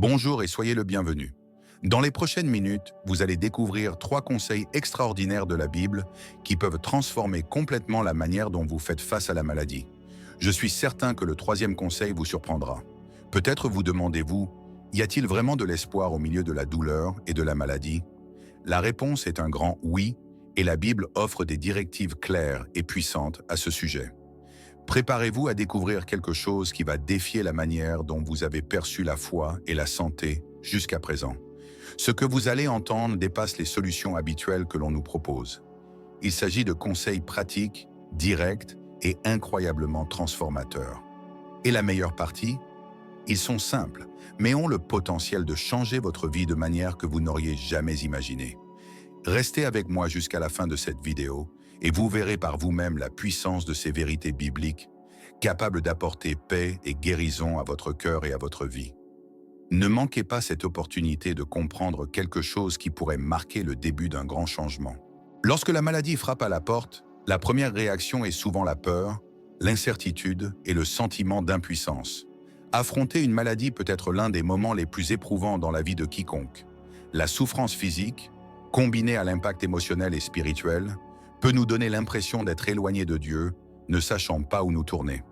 Bonjour et soyez le bienvenu. Dans les prochaines minutes, vous allez découvrir 3 conseils extraordinaires de la Bible qui peuvent transformer complètement la manière dont vous faites face à la maladie. Je suis certain que le troisième conseil vous surprendra. Peut-être vous demandez-vous, y a-t-il vraiment de l'espoir au milieu de la douleur et de la maladie? La réponse est un grand oui, et la Bible offre des directives claires et puissantes à ce sujet. Préparez-vous à découvrir quelque chose qui va défier la manière dont vous avez perçu la foi et la santé jusqu'à présent. Ce que vous allez entendre dépasse les solutions habituelles que l'on nous propose. Il s'agit de conseils pratiques, directs et incroyablement transformateurs. Et la meilleure partie? Ils sont simples, mais ont le potentiel de changer votre vie de manière que vous n'auriez jamais imaginée. Restez avec moi jusqu'à la fin de cette vidéo et vous verrez par vous-même la puissance de ces vérités bibliques, capables d'apporter paix et guérison à votre cœur et à votre vie. Ne manquez pas cette opportunité de comprendre quelque chose qui pourrait marquer le début d'un grand changement. Lorsque la maladie frappe à la porte, la première réaction est souvent la peur, l'incertitude et le sentiment d'impuissance. Affronter une maladie peut être l'un des moments les plus éprouvants dans la vie de quiconque. La souffrance physique, combinée à l'impact émotionnel et spirituel, peut nous donner l'impression d'être éloignés de Dieu, ne sachant pas où nous tourner.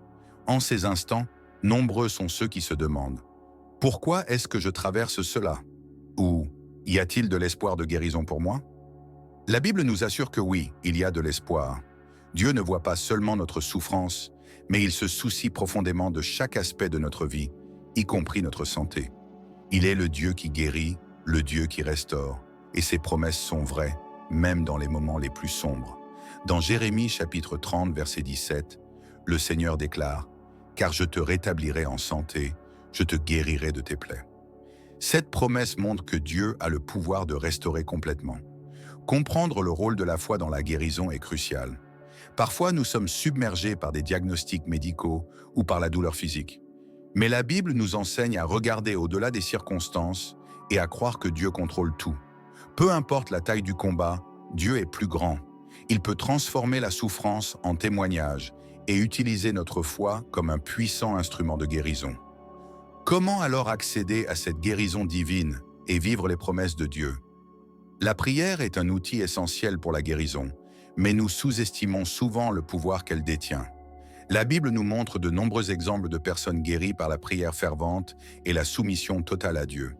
En ces instants, nombreux sont ceux qui se demandent « Pourquoi est-ce que je traverse cela ?» ou « Y a-t-il de l'espoir de guérison pour moi ?» La Bible nous assure que oui, il y a de l'espoir. Dieu ne voit pas seulement notre souffrance, mais il se soucie profondément de chaque aspect de notre vie, y compris notre santé. Il est le Dieu qui guérit, le Dieu qui restaure, et ses promesses sont vraies, même dans les moments les plus sombres. Dans Jérémie chapitre 30, verset 17, le Seigneur déclare « Car je te rétablirai en santé, je te guérirai de tes plaies. » Cette promesse montre que Dieu a le pouvoir de restaurer complètement. Comprendre le rôle de la foi dans la guérison est crucial. Parfois, nous sommes submergés par des diagnostics médicaux ou par la douleur physique. Mais la Bible nous enseigne à regarder au-delà des circonstances et à croire que Dieu contrôle tout. Peu importe la taille du combat, Dieu est plus grand. Il peut transformer la souffrance en témoignage et utiliser notre foi comme un puissant instrument de guérison. Comment alors accéder à cette guérison divine et vivre les promesses de Dieu? La prière est un outil essentiel pour la guérison, mais nous sous-estimons souvent le pouvoir qu'elle détient. La Bible nous montre de nombreux exemples de personnes guéries par la prière fervente et la soumission totale à Dieu.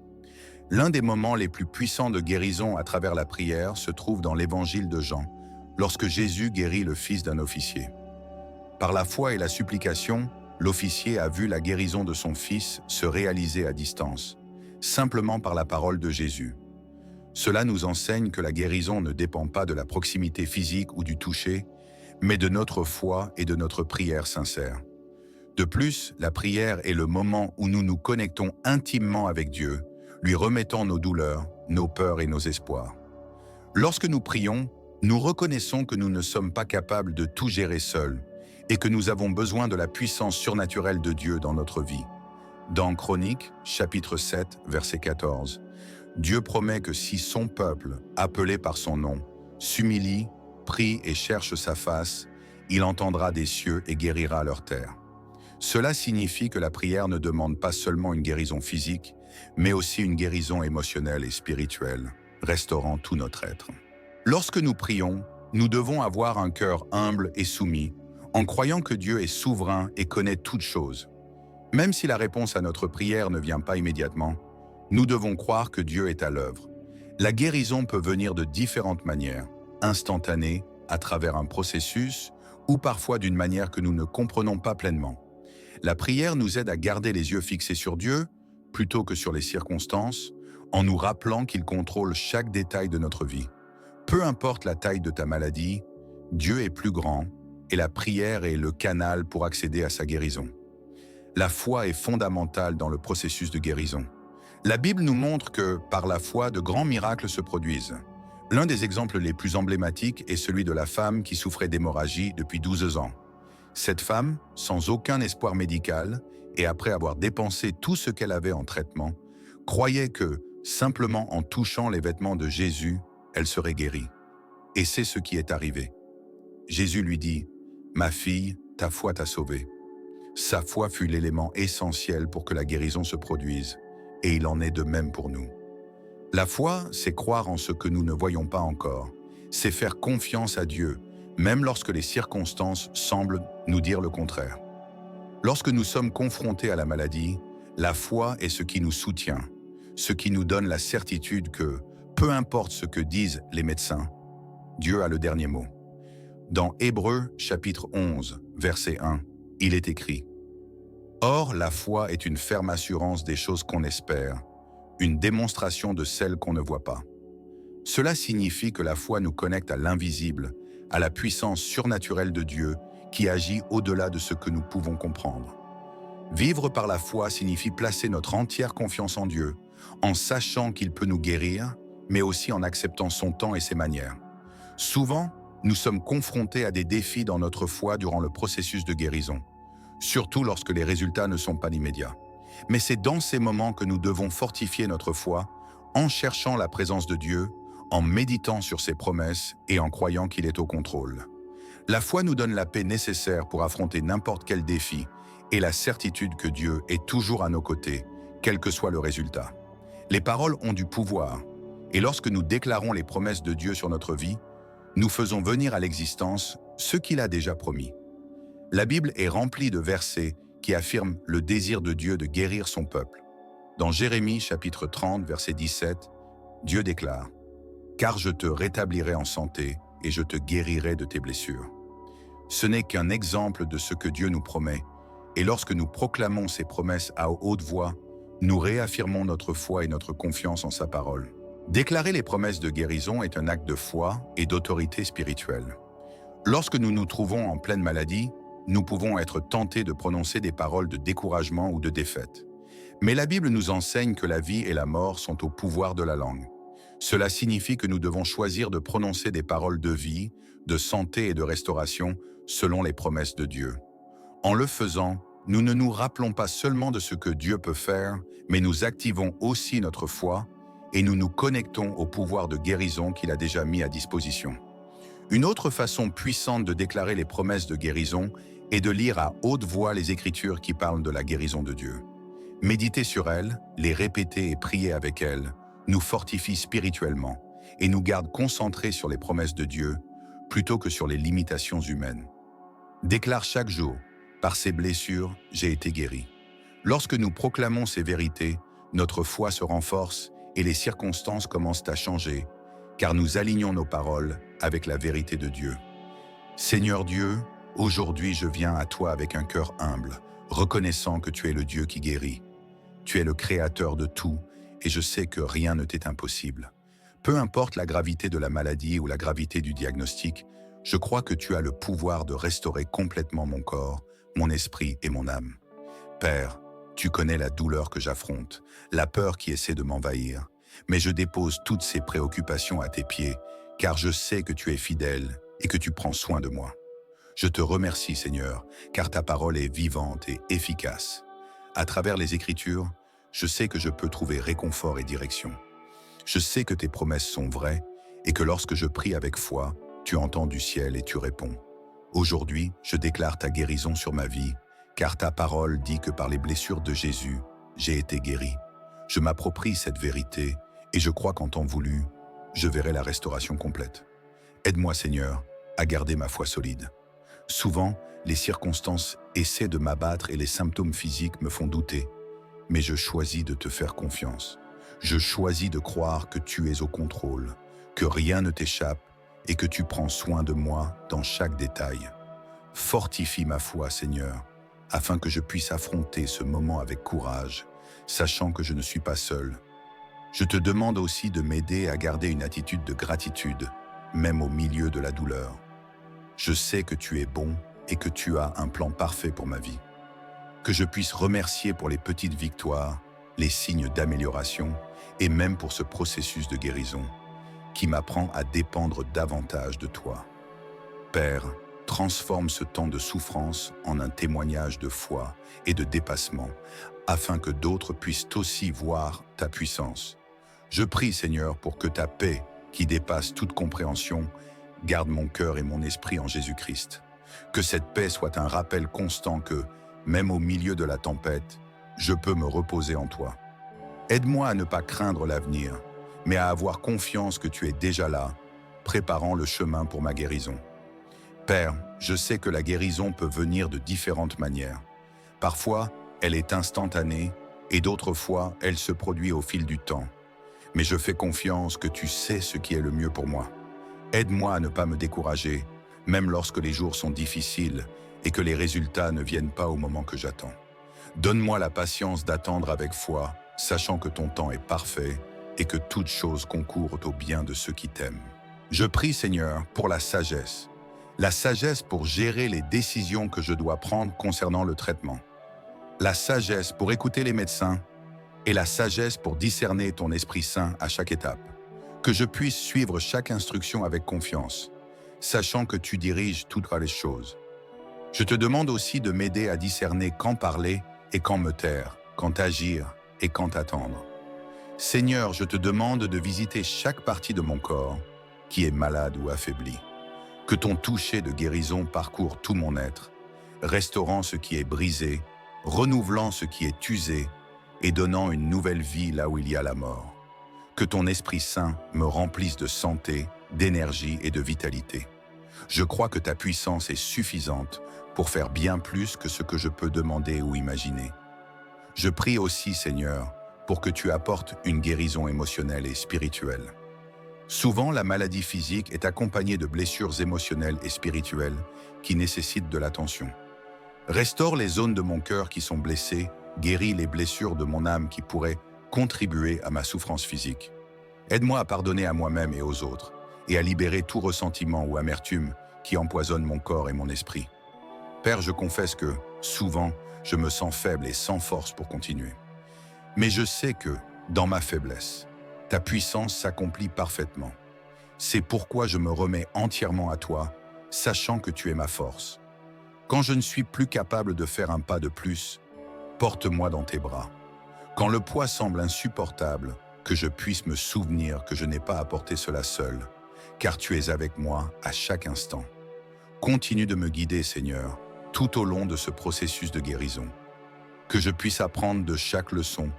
L'un des moments les plus puissants de guérison à travers la prière se trouve dans l'Évangile de Jean, lorsque Jésus guérit le fils d'un officier. Par la foi et la supplication, l'officier a vu la guérison de son fils se réaliser à distance, simplement par la parole de Jésus. Cela nous enseigne que la guérison ne dépend pas de la proximité physique ou du toucher, mais de notre foi et de notre prière sincère. De plus, la prière est le moment où nous nous connectons intimement avec Dieu, lui remettant nos douleurs, nos peurs et nos espoirs. Lorsque nous prions, nous reconnaissons que nous ne sommes pas capables de tout gérer seuls et que nous avons besoin de la puissance surnaturelle de Dieu dans notre vie. Dans Chroniques, chapitre 7, verset 14, Dieu promet que si son peuple, appelé par son nom, s'humilie, prie et cherche sa face, il entendra des cieux et guérira leur terre. Cela signifie que la prière ne demande pas seulement une guérison physique, mais aussi une guérison émotionnelle et spirituelle, restaurant tout notre être. Lorsque nous prions, nous devons avoir un cœur humble et soumis, en croyant que Dieu est souverain et connaît toutes choses. Même si la réponse à notre prière ne vient pas immédiatement, nous devons croire que Dieu est à l'œuvre. La guérison peut venir de différentes manières, instantanée, à travers un processus, ou parfois d'une manière que nous ne comprenons pas pleinement. La prière nous aide à garder les yeux fixés sur Dieu, plutôt que sur les circonstances, en nous rappelant qu'il contrôle chaque détail de notre vie. Peu importe la taille de ta maladie, Dieu est plus grand et la prière est le canal pour accéder à sa guérison. La foi est fondamentale dans le processus de guérison. La Bible nous montre que, par la foi, de grands miracles se produisent. L'un des exemples les plus emblématiques est celui de la femme qui souffrait d'hémorragie depuis 12 ans. Cette femme, sans aucun espoir médical, et après avoir dépensé tout ce qu'elle avait en traitement, croyait que, simplement en touchant les vêtements de Jésus, elle serait guérie. Et c'est ce qui est arrivé. Jésus lui dit « Ma fille, ta foi t'a sauvée ». Sa foi fut l'élément essentiel pour que la guérison se produise, et il en est de même pour nous. La foi, c'est croire en ce que nous ne voyons pas encore. C'est faire confiance à Dieu, même lorsque les circonstances semblent nous dire le contraire. Lorsque nous sommes confrontés à la maladie, la foi est ce qui nous soutient, ce qui nous donne la certitude que, peu importe ce que disent les médecins, Dieu a le dernier mot. Dans Hébreux chapitre 11, verset 1, il est écrit « Or, la foi est une ferme assurance des choses qu'on espère, une démonstration de celles qu'on ne voit pas. » Cela signifie que la foi nous connecte à l'invisible, à la puissance surnaturelle de Dieu qui agit au-delà de ce que nous pouvons comprendre. Vivre par la foi signifie placer notre entière confiance en Dieu, en sachant qu'il peut nous guérir, mais aussi en acceptant son temps et ses manières. Souvent, nous sommes confrontés à des défis dans notre foi durant le processus de guérison, surtout lorsque les résultats ne sont pas immédiats. Mais c'est dans ces moments que nous devons fortifier notre foi, en cherchant la présence de Dieu, en méditant sur ses promesses et en croyant qu'il est au contrôle. La foi nous donne la paix nécessaire pour affronter n'importe quel défi et la certitude que Dieu est toujours à nos côtés, quel que soit le résultat. Les paroles ont du pouvoir, et lorsque nous déclarons les promesses de Dieu sur notre vie, nous faisons venir à l'existence ce qu'il a déjà promis. La Bible est remplie de versets qui affirment le désir de Dieu de guérir son peuple. Dans Jérémie chapitre 30, verset 17, Dieu déclare « Car je te rétablirai en santé et je te guérirai de tes blessures. » Ce n'est qu'un exemple de ce que Dieu nous promet, et lorsque nous proclamons ces promesses à haute voix, nous réaffirmons notre foi et notre confiance en sa parole. Déclarer les promesses de guérison est un acte de foi et d'autorité spirituelle. Lorsque nous nous trouvons en pleine maladie, nous pouvons être tentés de prononcer des paroles de découragement ou de défaite. Mais la Bible nous enseigne que la vie et la mort sont au pouvoir de la langue. Cela signifie que nous devons choisir de prononcer des paroles de vie, de santé et de restauration selon les promesses de Dieu. En le faisant, nous ne nous rappelons pas seulement de ce que Dieu peut faire, mais nous activons aussi notre foi et nous nous connectons au pouvoir de guérison qu'il a déjà mis à disposition. Une autre façon puissante de déclarer les promesses de guérison est de lire à haute voix les Écritures qui parlent de la guérison de Dieu. Méditer sur elles, les répéter et prier avec elles, nous fortifie spirituellement et nous garde concentrés sur les promesses de Dieu plutôt que sur les limitations humaines. Déclare chaque jour « Par ces blessures, j'ai été guéri ». Lorsque nous proclamons ces vérités, notre foi se renforce et les circonstances commencent à changer, car nous alignons nos paroles avec la vérité de Dieu. Seigneur Dieu, aujourd'hui je viens à toi avec un cœur humble, reconnaissant que tu es le Dieu qui guérit. Tu es le créateur de tout et je sais que rien ne t'est impossible. Peu importe la gravité de la maladie ou la gravité du diagnostic, je crois que tu as le pouvoir de restaurer complètement mon corps, mon esprit et mon âme. Père, tu connais la douleur que j'affronte, la peur qui essaie de m'envahir, mais je dépose toutes ces préoccupations à tes pieds, car je sais que tu es fidèle et que tu prends soin de moi. Je te remercie, Seigneur, car ta parole est vivante et efficace. À travers les Écritures, je sais que je peux trouver réconfort et direction. Je sais que tes promesses sont vraies et que lorsque je prie avec foi, tu entends du ciel et tu réponds. Aujourd'hui, je déclare ta guérison sur ma vie, car ta parole dit que par les blessures de Jésus, j'ai été guéri. Je m'approprie cette vérité et je crois qu'en temps voulu, je verrai la restauration complète. Aide-moi, Seigneur, à garder ma foi solide. Souvent, les circonstances essaient de m'abattre et les symptômes physiques me font douter. Mais je choisis de te faire confiance. Je choisis de croire que tu es au contrôle, que rien ne t'échappe et que tu prends soin de moi dans chaque détail. Fortifie ma foi, Seigneur, afin que je puisse affronter ce moment avec courage, sachant que je ne suis pas seul. Je te demande aussi de m'aider à garder une attitude de gratitude, même au milieu de la douleur. Je sais que tu es bon et que tu as un plan parfait pour ma vie. Que je puisse remercier pour les petites victoires, les signes d'amélioration et même pour ce processus de guérison qui m'apprend à dépendre davantage de toi. Père, transforme ce temps de souffrance en un témoignage de foi et de dépassement afin que d'autres puissent aussi voir ta puissance. Je prie, Seigneur, pour que ta paix, qui dépasse toute compréhension, garde mon cœur et mon esprit en Jésus-Christ. Que cette paix soit un rappel constant que, même au milieu de la tempête, je peux me reposer en toi. Aide-moi à ne pas craindre l'avenir, mais à avoir confiance que tu es déjà là, préparant le chemin pour ma guérison. Père, je sais que la guérison peut venir de différentes manières. Parfois, elle est instantanée et d'autres fois, elle se produit au fil du temps. Mais je fais confiance que tu sais ce qui est le mieux pour moi. Aide-moi à ne pas me décourager, même lorsque les jours sont difficiles et que les résultats ne viennent pas au moment que j'attends. Donne-moi la patience d'attendre avec foi, sachant que ton temps est parfait et que toutes choses concourent au bien de ceux qui t'aiment. Je prie, Seigneur, pour la sagesse. La sagesse pour gérer les décisions que je dois prendre concernant le traitement. La sagesse pour écouter les médecins et la sagesse pour discerner ton Esprit Saint à chaque étape. Que je puisse suivre chaque instruction avec confiance, sachant que tu diriges toutes les choses. Je te demande aussi de m'aider à discerner quand parler et quand me taire, quand agir et quand attendre. Seigneur, je te demande de visiter chaque partie de mon corps qui est malade ou affaibli. Que ton toucher de guérison parcourt tout mon être, restaurant ce qui est brisé, renouvelant ce qui est usé et donnant une nouvelle vie là où il y a la mort. Que ton Esprit Saint me remplisse de santé, d'énergie et de vitalité. Je crois que ta puissance est suffisante pour faire bien plus que ce que je peux demander ou imaginer. Je prie aussi, Seigneur, pour que tu apportes une guérison émotionnelle et spirituelle. Souvent, la maladie physique est accompagnée de blessures émotionnelles et spirituelles qui nécessitent de l'attention. Restaure les zones de mon cœur qui sont blessées, guéris les blessures de mon âme qui pourraient contribuer à ma souffrance physique. Aide-moi à pardonner à moi-même et aux autres, et à libérer tout ressentiment ou amertume qui empoisonne mon corps et mon esprit. Père, je confesse que, souvent, je me sens faible et sans force pour continuer. Mais je sais que, dans ma faiblesse, ta puissance s'accomplit parfaitement. C'est pourquoi je me remets entièrement à toi, sachant que tu es ma force. Quand je ne suis plus capable de faire un pas de plus, porte-moi dans tes bras. Quand le poids semble insupportable, que je puisse me souvenir que je n'ai pas à porter cela seul, car tu es avec moi à chaque instant. Continue de me guider, Seigneur, tout au long de ce processus de guérison. Que je puisse apprendre de chaque leçon,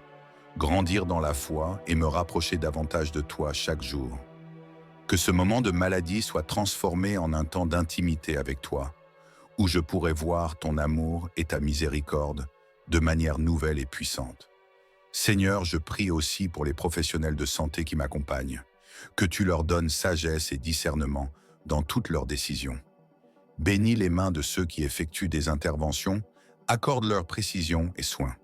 grandir dans la foi et me rapprocher davantage de toi chaque jour. Que ce moment de maladie soit transformé en un temps d'intimité avec toi, où je pourrai voir ton amour et ta miséricorde de manière nouvelle et puissante. Seigneur, je prie aussi pour les professionnels de santé qui m'accompagnent, que tu leur donnes sagesse et discernement dans toutes leurs décisions. Bénis les mains de ceux qui effectuent des interventions, accorde leur précision et soin.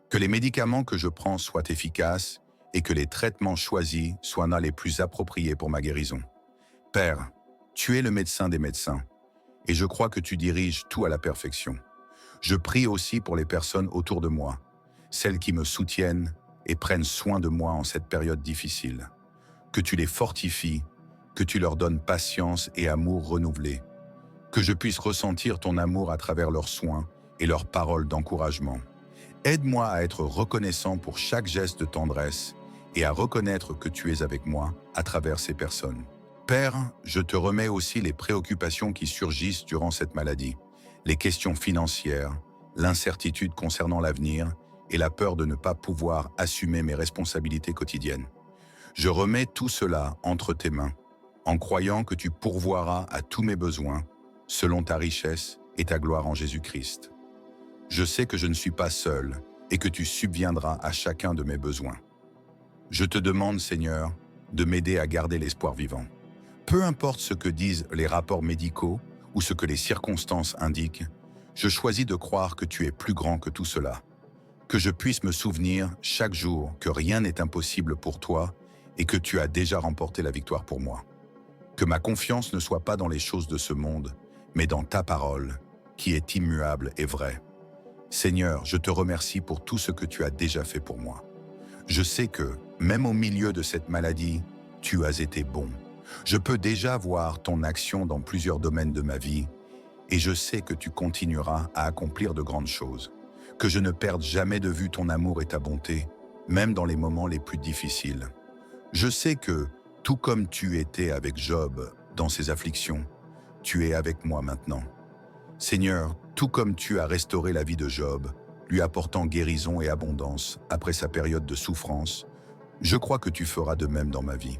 Que les médicaments que je prends soient efficaces et que les traitements choisis soient les plus appropriés pour ma guérison. Père, tu es le médecin des médecins, et je crois que tu diriges tout à la perfection. Je prie aussi pour les personnes autour de moi, celles qui me soutiennent et prennent soin de moi en cette période difficile. Que tu les fortifies, que tu leur donnes patience et amour renouvelé, que je puisse ressentir ton amour à travers leurs soins et leurs paroles d'encouragement. Aide-moi à être reconnaissant pour chaque geste de tendresse et à reconnaître que tu es avec moi à travers ces personnes. Père, je te remets aussi les préoccupations qui surgissent durant cette maladie, les questions financières, l'incertitude concernant l'avenir et la peur de ne pas pouvoir assumer mes responsabilités quotidiennes. Je remets tout cela entre tes mains, en croyant que tu pourvoiras à tous mes besoins, selon ta richesse et ta gloire en Jésus-Christ. Je sais que je ne suis pas seul et que tu subviendras à chacun de mes besoins. Je te demande, Seigneur, de m'aider à garder l'espoir vivant. Peu importe ce que disent les rapports médicaux ou ce que les circonstances indiquent, je choisis de croire que tu es plus grand que tout cela. Que je puisse me souvenir chaque jour que rien n'est impossible pour toi et que tu as déjà remporté la victoire pour moi. Que ma confiance ne soit pas dans les choses de ce monde, mais dans ta parole, qui est immuable et vraie. Seigneur, je te remercie pour tout ce que tu as déjà fait pour moi. Je sais que, même au milieu de cette maladie, tu as été bon. Je peux déjà voir ton action dans plusieurs domaines de ma vie, et je sais que tu continueras à accomplir de grandes choses. Que je ne perde jamais de vue ton amour et ta bonté, même dans les moments les plus difficiles. Je sais que, tout comme tu étais avec Job dans ses afflictions, tu es avec moi maintenant. Seigneur, tout comme tu as restauré la vie de Job, lui apportant guérison et abondance après sa période de souffrance. Je crois que tu feras de même dans ma vie.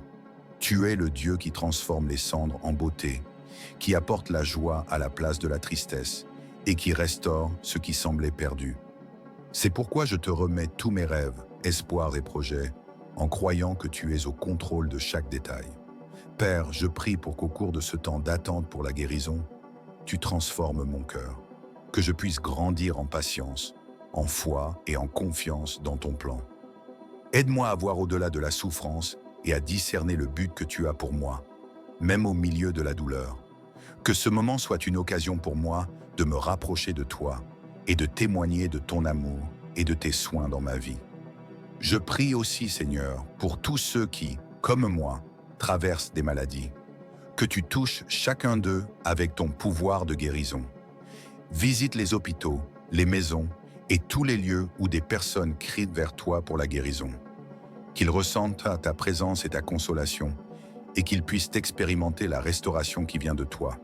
Tu es le Dieu qui transforme les cendres en beauté, qui apporte la joie à la place de la tristesse et qui restaure ce qui semblait perdu. C'est pourquoi je te remets tous mes rêves, espoirs et projets, en croyant que tu es au contrôle de chaque détail. Père, je prie pour qu'au cours de ce temps d'attente pour la guérison, tu transformes mon cœur, que je puisse grandir en patience, en foi et en confiance dans ton plan. Aide-moi à voir au-delà de la souffrance et à discerner le but que tu as pour moi, même au milieu de la douleur. Que ce moment soit une occasion pour moi de me rapprocher de toi et de témoigner de ton amour et de tes soins dans ma vie. Je prie aussi, Seigneur, pour tous ceux qui, comme moi, traversent des maladies. Que tu touches chacun d'eux avec ton pouvoir de guérison. Visite les hôpitaux, les maisons et tous les lieux où des personnes crient vers toi pour la guérison. Qu'ils ressentent ta présence et ta consolation et qu'ils puissent expérimenter la restauration qui vient de toi.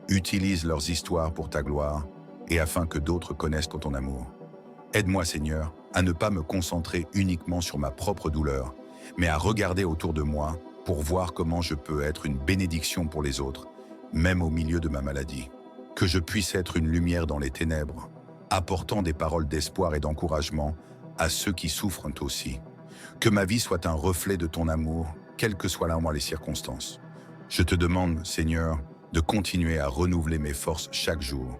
Utilise leurs histoires pour ta gloire et afin que d'autres connaissent ton amour. Aide-moi, Seigneur, à ne pas me concentrer uniquement sur ma propre douleur, mais à regarder autour de moi pour voir comment je peux être une bénédiction pour les autres, même au milieu de ma maladie. Que je puisse être une lumière dans les ténèbres, apportant des paroles d'espoir et d'encouragement à ceux qui souffrent aussi. Que ma vie soit un reflet de ton amour, quelles que soient là moi les circonstances. Je te demande, Seigneur, de continuer à renouveler mes forces chaque jour.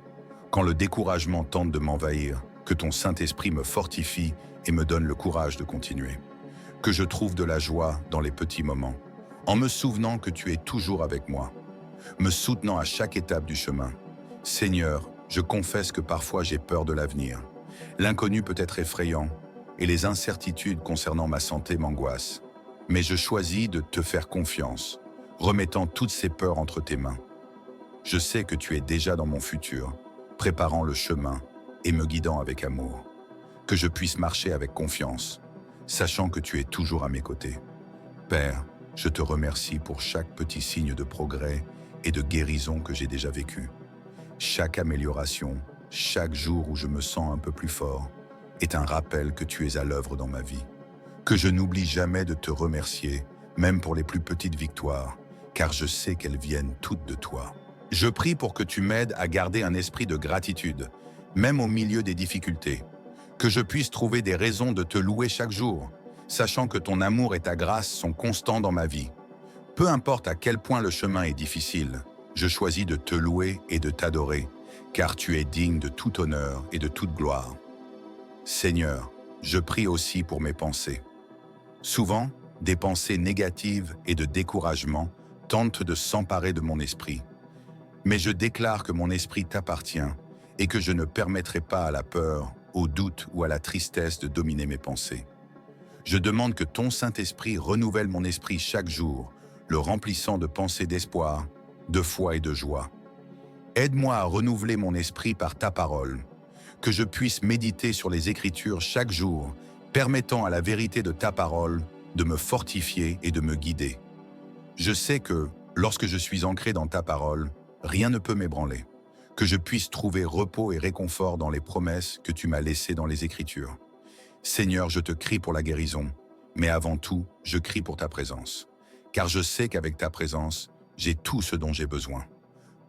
Quand le découragement tente de m'envahir, que ton Saint-Esprit me fortifie et me donne le courage de continuer. Que je trouve de la joie dans les petits moments, en me souvenant que tu es toujours avec moi, me soutenant à chaque étape du chemin. Seigneur, je confesse que parfois j'ai peur de l'avenir. L'inconnu peut être effrayant et les incertitudes concernant ma santé m'angoissent. Mais je choisis de te faire confiance, remettant toutes ces peurs entre tes mains. Je sais que tu es déjà dans mon futur, préparant le chemin et me guidant avec amour. Que je puisse marcher avec confiance, sachant que tu es toujours à mes côtés. Père, je te remercie pour chaque petit signe de progrès et de guérison que j'ai déjà vécu. Chaque amélioration, chaque jour où je me sens un peu plus fort, est un rappel que tu es à l'œuvre dans ma vie. Que je n'oublie jamais de te remercier, même pour les plus petites victoires, car je sais qu'elles viennent toutes de toi. Je prie pour que tu m'aides à garder un esprit de gratitude, même au milieu des difficultés. Que je puisse trouver des raisons de te louer chaque jour, sachant que ton amour et ta grâce sont constants dans ma vie. Peu importe à quel point le chemin est difficile, je choisis de te louer et de t'adorer, car tu es digne de tout honneur et de toute gloire. Seigneur, je prie aussi pour mes pensées. Souvent, des pensées négatives et de découragement tentent de s'emparer de mon esprit. Mais je déclare que mon esprit t'appartient et que je ne permettrai pas à la peur, au doute ou à la tristesse de dominer mes pensées. Je demande que ton Saint-Esprit renouvelle mon esprit chaque jour, le remplissant de pensées d'espoir, de foi et de joie. Aide-moi à renouveler mon esprit par ta parole, que je puisse méditer sur les Écritures chaque jour, permettant à la vérité de ta parole de me fortifier et de me guider. Je sais que, lorsque je suis ancré dans ta parole, rien ne peut m'ébranler, que je puisse trouver repos et réconfort dans les promesses que tu m'as laissées dans les Écritures. Seigneur, je te crie pour la guérison, mais avant tout, je crie pour ta présence, car je sais qu'avec ta présence, j'ai tout ce dont j'ai besoin.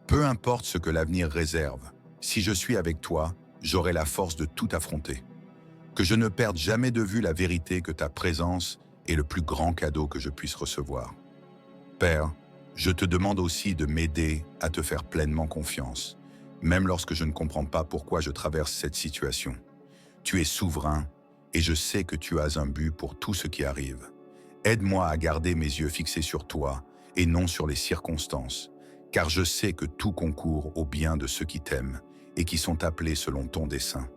Peu importe ce que l'avenir réserve, si je suis avec toi, j'aurai la force de tout affronter. Que je ne perde jamais de vue la vérité que ta présence est le plus grand cadeau que je puisse recevoir. Père, je te demande aussi de m'aider à te faire pleinement confiance, même lorsque je ne comprends pas pourquoi je traverse cette situation. Tu es souverain et je sais que tu as un but pour tout ce qui arrive. Aide-moi à garder mes yeux fixés sur toi et non sur les circonstances, car je sais que tout concourt au bien de ceux qui t'aiment et qui sont appelés selon ton dessein.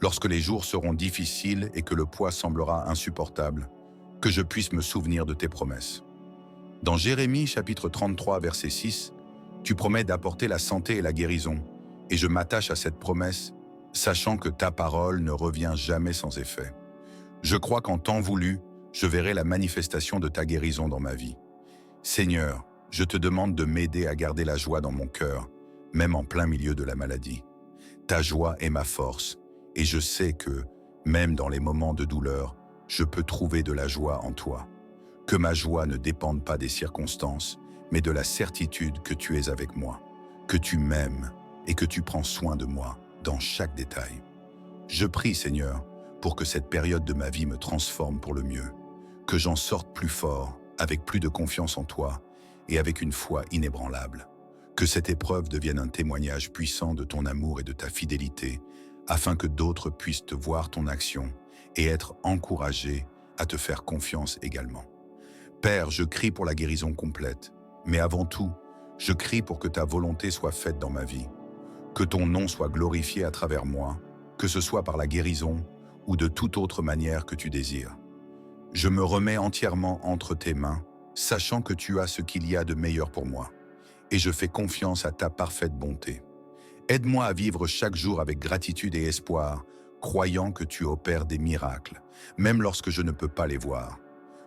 Lorsque les jours seront difficiles et que le poids semblera insupportable, que je puisse me souvenir de tes promesses. Dans Jérémie chapitre 33 verset 6, tu promets d'apporter la santé et la guérison, et je m'attache à cette promesse, sachant que ta parole ne revient jamais sans effet. Je crois qu'en temps voulu, je verrai la manifestation de ta guérison dans ma vie. Seigneur, je te demande de m'aider à garder la joie dans mon cœur, même en plein milieu de la maladie. Ta joie est ma force, Et je sais que, même dans les moments de douleur, je peux trouver de la joie en toi. Que ma joie ne dépende pas des circonstances, mais de la certitude que tu es avec moi, que tu m'aimes et que tu prends soin de moi dans chaque détail. Je prie, Seigneur, pour que cette période de ma vie me transforme pour le mieux, que j'en sorte plus fort, avec plus de confiance en toi et avec une foi inébranlable. Que cette épreuve devienne un témoignage puissant de ton amour et de ta fidélité, afin que d'autres puissent te voir ton action et être encouragés à te faire confiance également. Père, je crie pour la guérison complète, mais avant tout, je crie pour que ta volonté soit faite dans ma vie, que ton nom soit glorifié à travers moi, que ce soit par la guérison ou de toute autre manière que tu désires. Je me remets entièrement entre tes mains, sachant que tu as ce qu'il y a de meilleur pour moi, et je fais confiance à ta parfaite bonté. Aide-moi à vivre chaque jour avec gratitude et espoir, croyant que tu opères des miracles, même lorsque je ne peux pas les voir.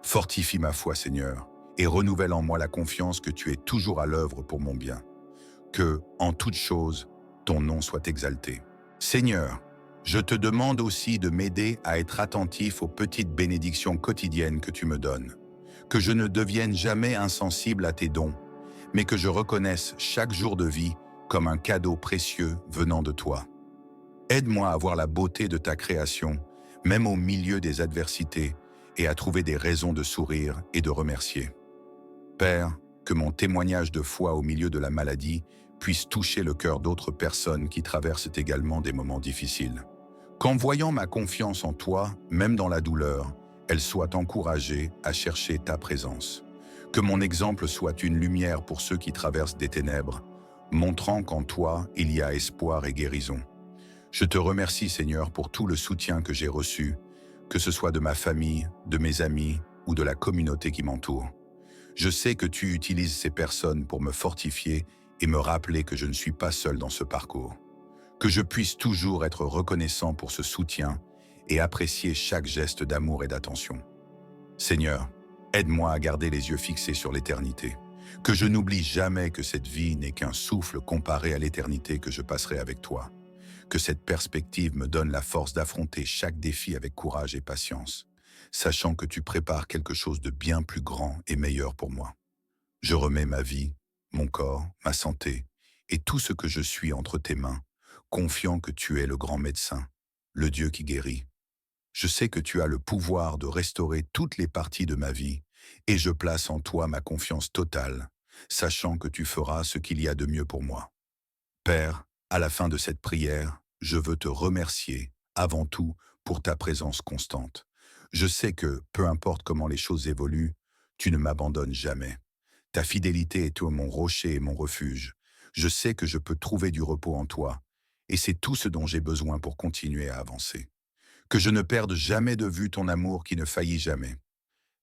Fortifie ma foi, Seigneur, et renouvelle en moi la confiance que tu es toujours à l'œuvre pour mon bien. Que, en toute chose, ton nom soit exalté. Seigneur, je te demande aussi de m'aider à être attentif aux petites bénédictions quotidiennes que tu me donnes. Que je ne devienne jamais insensible à tes dons, mais que je reconnaisse chaque jour de vie comme un cadeau précieux venant de toi. Aide-moi à voir la beauté de ta création, même au milieu des adversités, et à trouver des raisons de sourire et de remercier. Père, que mon témoignage de foi au milieu de la maladie puisse toucher le cœur d'autres personnes qui traversent également des moments difficiles. Qu'en voyant ma confiance en toi, même dans la douleur, elle soit encouragée à chercher ta présence. Que mon exemple soit une lumière pour ceux qui traversent des ténèbres, montrant qu'en toi, il y a espoir et guérison. Je te remercie, Seigneur, pour tout le soutien que j'ai reçu, que ce soit de ma famille, de mes amis ou de la communauté qui m'entoure. Je sais que tu utilises ces personnes pour me fortifier et me rappeler que je ne suis pas seul dans ce parcours. Que je puisse toujours être reconnaissant pour ce soutien et apprécier chaque geste d'amour et d'attention. Seigneur, aide-moi à garder les yeux fixés sur l'éternité. Que je n'oublie jamais que cette vie n'est qu'un souffle comparé à l'éternité que je passerai avec toi. Que cette perspective me donne la force d'affronter chaque défi avec courage et patience, sachant que tu prépares quelque chose de bien plus grand et meilleur pour moi. Je remets ma vie, mon corps, ma santé et tout ce que je suis entre tes mains, confiant que tu es le grand médecin, le Dieu qui guérit. Je sais que tu as le pouvoir de restaurer toutes les parties de ma vie et je place en toi ma confiance totale, sachant que tu feras ce qu'il y a de mieux pour moi. Père, à la fin de cette prière, je veux te remercier, avant tout, pour ta présence constante. Je sais que, peu importe comment les choses évoluent, tu ne m'abandonnes jamais. Ta fidélité est mon rocher et mon refuge. Je sais que je peux trouver du repos en toi, et c'est tout ce dont j'ai besoin pour continuer à avancer. Que je ne perde jamais de vue ton amour qui ne faillit jamais.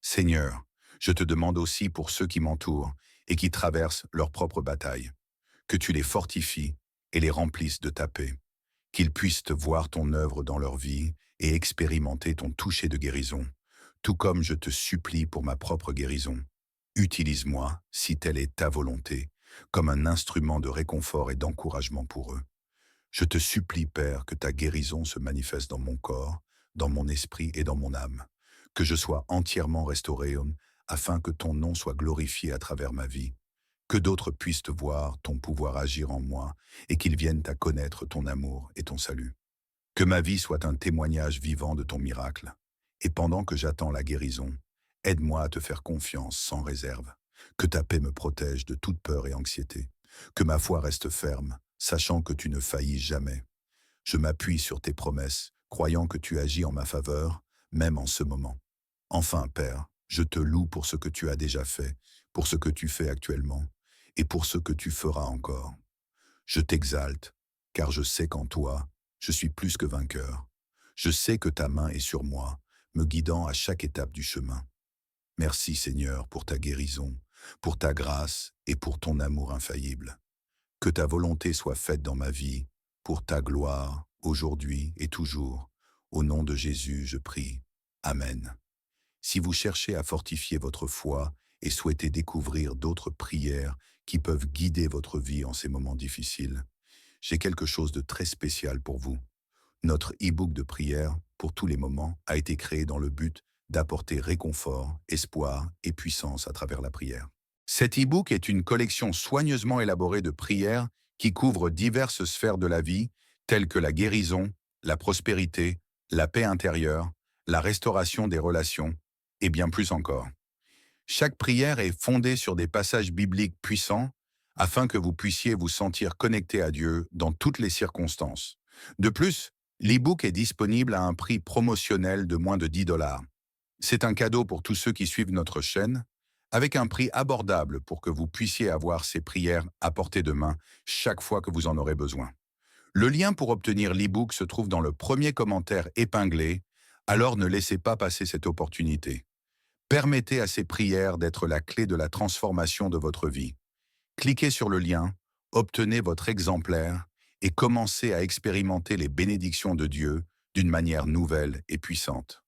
Seigneur, je te demande aussi pour ceux qui m'entourent et qui traversent leur propre bataille, que tu les fortifies et les remplisses de ta paix, qu'ils puissent te voir ton œuvre dans leur vie et expérimenter ton toucher de guérison, tout comme je te supplie pour ma propre guérison. Utilise-moi, si telle est ta volonté, comme un instrument de réconfort et d'encouragement pour eux. Je te supplie, Père, que ta guérison se manifeste dans mon corps, dans mon esprit et dans mon âme, que je sois entièrement restauré, afin que ton nom soit glorifié à travers ma vie, que d'autres puissent te voir ton pouvoir agir en moi et qu'ils viennent à connaître ton amour et ton salut. Que ma vie soit un témoignage vivant de ton miracle. Et pendant que j'attends la guérison, aide-moi à te faire confiance sans réserve. Que ta paix me protège de toute peur et anxiété. Que ma foi reste ferme, sachant que tu ne faillis jamais. Je m'appuie sur tes promesses, croyant que tu agis en ma faveur, même en ce moment. Enfin, Père, je te loue pour ce que tu as déjà fait, pour ce que tu fais actuellement, et pour ce que tu feras encore. Je t'exalte, car je sais qu'en toi, je suis plus que vainqueur. Je sais que ta main est sur moi, me guidant à chaque étape du chemin. Merci Seigneur pour ta guérison, pour ta grâce et pour ton amour infaillible. Que ta volonté soit faite dans ma vie, pour ta gloire, aujourd'hui et toujours. Au nom de Jésus, je prie. Amen. Si vous cherchez à fortifier votre foi et souhaitez découvrir d'autres prières qui peuvent guider votre vie en ces moments difficiles, j'ai quelque chose de très spécial pour vous. Notre e-book de prière, pour tous les moments, a été créé dans le but d'apporter réconfort, espoir et puissance à travers la prière. Cet e-book est une collection soigneusement élaborée de prières qui couvre diverses sphères de la vie, telles que la guérison, la prospérité, la paix intérieure, la restauration des relations, et bien plus encore. Chaque prière est fondée sur des passages bibliques puissants afin que vous puissiez vous sentir connecté à Dieu dans toutes les circonstances. De plus, l'e-book est disponible à un prix promotionnel de moins de 10 $. C'est un cadeau pour tous ceux qui suivent notre chaîne, avec un prix abordable pour que vous puissiez avoir ces prières à portée de main chaque fois que vous en aurez besoin. Le lien pour obtenir l'e-book se trouve dans le premier commentaire épinglé, alors ne laissez pas passer cette opportunité. Permettez à ces prières d'être la clé de la transformation de votre vie. Cliquez sur le lien, obtenez votre exemplaire et commencez à expérimenter les bénédictions de Dieu d'une manière nouvelle et puissante.